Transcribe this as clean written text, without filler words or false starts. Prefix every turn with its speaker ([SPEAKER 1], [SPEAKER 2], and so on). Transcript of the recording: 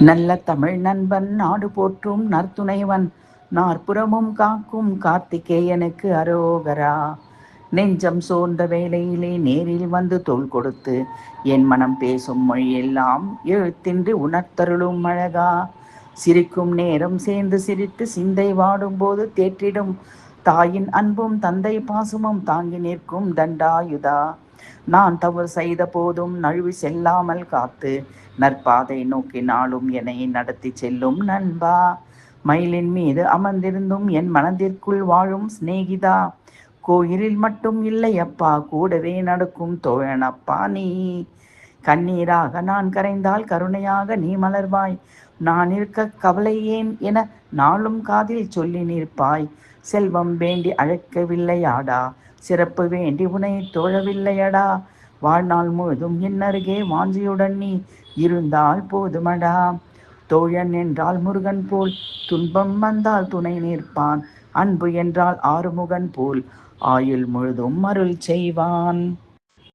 [SPEAKER 1] நல்ல தமிழ் நண்பன் நாடு போற்றும் நற்துணைவன் நாற்புறமும் காக்கும் கார்த்திகேயனுக்கு அரோகரா. நெஞ்சம் சோர்ந்த வேளையிலே நேரில் வந்து தோள் கொடுத்து என் மனம் பேசும் மொழியெல்லாம் எழுத்தின்றி உணர்த்தருளும் அழகா. சிரிக்கும் நேரம் சேர்ந்து சிரித்து சிந்தை வாடும் போது தேற்றிடும் தாயின் அன்பும் தந்தை பாசமும் தாங்கி நிற்கும் தண்டாயுதா. நான் தவறு செய்த போதும் நழுவி செல்லாமல் காத்து நற்பாதை நோக்கி நாளும் என்னை நடத்தி செல்லும் நண்பா. மயிலின் மீது அமர்ந்திருந்தும் என் மனதிற்குள் வாழும் சிநேகிதா. கோயிலில் மட்டும் இல்லை அப்பா, கூடவே நடக்கும் தோழனப்பா நீ. கண்ணீராக நான் கரைந்தால் கருணையாக நீ மலர்வாய். நான் இருக்க கவலை ஏன் என நாளும் காதில் சொல்லி நிற்பாய். செல்வம் வேண்டி அழைக்கவில்லையாடா, சிறப்பு வேண்டி உன்னை தோழவில்லையடா. வாழ்நாள் முழுதும் என் அருகே வாஞ்சியுடன் நீ இருந்தால் போதுமடா. தோழன் என்றால் முருகன் போல் துன்பம் வந்தால் துணை நிற்பான். அன்பு என்றால் ஆறுமுகன் போல் ஆயுள் முழுதும் அருள் செய்வான்.